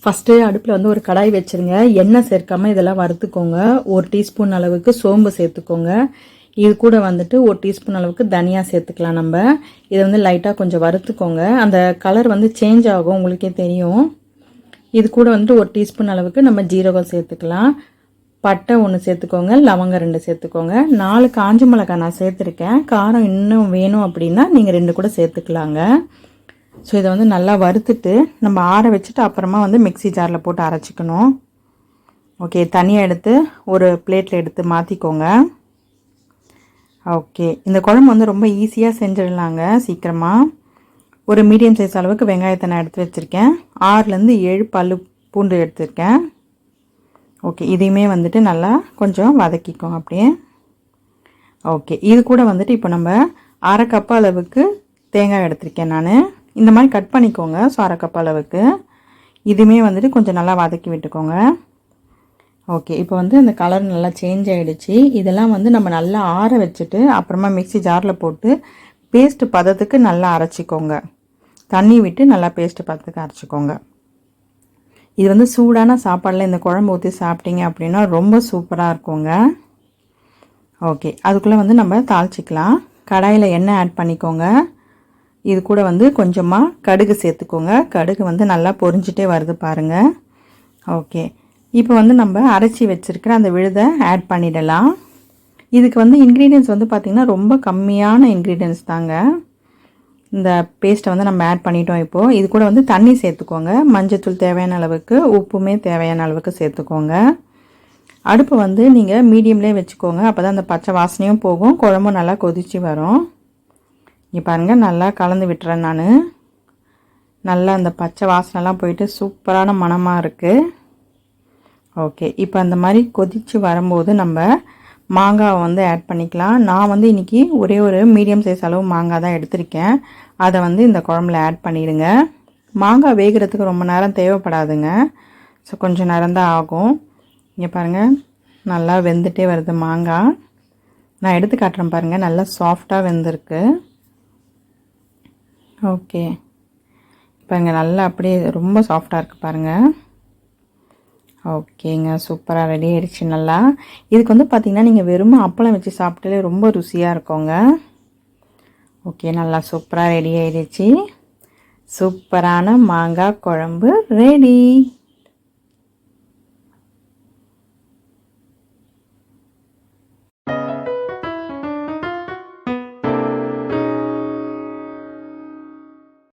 First அடுப்பில் வந்து ஒரு கடாய் வச்சுருங்க. எண்ணெய் சேர்க்காமல் இதெல்லாம் வறுத்துக்கோங்க. 1 டீஸ்பூன் அளவுக்கு சோம்பு சேர்த்துக்கோங்க. இது கூட வந்துட்டு 1 டீஸ்பூன் அளவுக்கு தனியா சேர்த்துக்கலாம் நம்ம. இதை வந்து லைட்டாக கொஞ்சம் வறுத்துக்கோங்க. அந்த கலர் வந்து சேஞ்ச் ஆகும், உங்களுக்கே தெரியும். இது கூட வந்துட்டு 1 டீஸ்பூன் அளவுக்கு நம்ம ஜீரகம் சேர்த்துக்கலாம். பட்டை 1 சேர்த்துக்கோங்க, லவங்கம் 2 சேர்த்துக்கோங்க. 4 காஞ்ச மிளகாய் நான் சேர்த்துருக்கேன். காரம் இன்னும் வேணும் அப்படின்னா நீங்கள் 2 கூட சேர்த்துக்கலாங்க. ஸோ இதை வந்து நல்லா வறுத்துட்டு நம்ம ஆற வச்சுட்டு அப்புறமா வந்து மிக்ஸி ஜாரில் போட்டு அரைச்சிக்கணும். ஓகே, தனியாக எடுத்து ஒரு பிளேட்டில் எடுத்து மாற்றிக்கோங்க. ஓகே, இந்த குழம்பு வந்து ரொம்ப ஈஸியாக செஞ்சிடலாங்க சீக்கிரமாக. ஒரு மீடியம் சைஸ் அளவுக்கு வெங்காயத்தை நான் எடுத்து வச்சுருக்கேன். 6லேருந்து 7 பல்லு பூண்டு எடுத்துருக்கேன். ஓகே, இதையுமே வந்துட்டு நல்லா கொஞ்சம் வதக்கிக்கோங்க அப்படியே. ஓகே, இது கூட வந்துட்டு இப்போ நம்ம 1/2 கப் அளவுக்கு தேங்காய் எடுத்திருக்கேன் நான். இந்த மாதிரி கட் பண்ணிக்கோங்க. ஸோ 1/2 கப் அளவுக்கு இதுவுமே வந்துட்டு கொஞ்சம் நல்லா வதக்கி விட்டுக்கோங்க. ஓகே, இப்போ வந்து அந்த கலர் நல்லா சேஞ்ச் ஆகிடுச்சு. இதெல்லாம் வந்து நம்ம நல்லா ஆற வச்சுட்டு அப்புறமா மிக்ஸி ஜாரில் போட்டு பேஸ்ட்டு பதத்துக்கு நல்லா அரைச்சிக்கோங்க. தண்ணி விட்டு நல்லா பேஸ்ட்டு பதத்துக்கு அரைச்சிக்கோங்க. இது வந்து சூடான சாப்பாடில் இந்த குழம்பு ஊற்றி சாப்பிட்டீங்க அப்படின்னா ரொம்ப சூப்பராக இருக்குங்க. ஓகே, அதுக்குள்ளே வந்து நம்ம தாளிச்சிக்கலாம். கடாயில் எண்ணெய் ஆட் பண்ணிக்கோங்க. இது கூட வந்து கொஞ்சமாக கடுகு சேர்த்துக்கோங்க. கடுகு வந்து நல்லா பொரிஞ்சிட்டே வருது பாருங்கள். ஓகே, இப்போ வந்து நம்ம அரைச்சி வச்சுருக்கிற அந்த விழுதை ஆட் பண்ணிடலாம். இதுக்கு வந்து இன்க்ரீடியன்ட்ஸ் வந்து பார்த்திங்கன்னா ரொம்ப கம்மியான இன்க்ரீடியன்ட்ஸ் தாங்க. இந்த பேஸ்ட்டை வந்து நம்ம ஆட் பண்ணிட்டோம். இப்போது இது கூட வந்து தண்ணி சேர்த்துக்கோங்க. மஞ்சத்தூள் தேவையான அளவுக்கு, உப்புமே தேவையான அளவுக்கு சேர்த்துக்கோங்க. அடுப்பு வந்து நீங்கள் மீடியம்லேயே வச்சுக்கோங்க. அப்போ தான் அந்த பச்சை வாசனையும் போகும், குழம்பும் நல்லா கொதித்து வரும். இங்கே பாருங்கள், நல்லா கலந்து விட்டுறேன் நான். நல்லா அந்த பச்சை வாசனைலாம் போயிட்டு சூப்பரான மணமாக இருக்குது. ஓகே, இப்போ அந்த மாதிரி கொதித்து வரும்போது நம்ம மாங்காவை வந்து ஆட் பண்ணிக்கலாம். நான் வந்து இன்றைக்கி ஒரே ஒரு மீடியம் சைஸ் அளவு மாங்காய் தான் எடுத்திருக்கேன். அதை வந்து இந்த குழம்புல ஆட் பண்ணிடுங்க. மாங்காய் வேகிறதுக்கு ரொம்ப நேரம் தேவைப்படாதுங்க. ஸோ கொஞ்சம் நேரம் தான் ஆகும். இங்கே பாருங்கள், நல்லா வெந்துட்டே வருது மாங்காய். நான் எடுத்து காட்டுறேன் பாருங்கள், நல்லா சாஃப்டாக வெந்திருக்கு. ஓகே, பாருங்க நல்லா அப்படியே ரொம்ப சாஃப்டாக இருக்குது பாருங்கள். ஓகேங்க, சூப்பராக ரெடி ஆயிடுச்சு நல்லா. இதுக்கு வந்து பார்த்திங்கன்னா நீங்கள் வெறும் அப்பளம் வச்சு சாப்பிட்டாலே ரொம்ப ருசியாக இருக்குங்க. ஓகே, நல்லா சூப்பராக ரெடி ஆயிடுச்சு. சூப்பரான மாங்காய் குழம்பு ரெடி.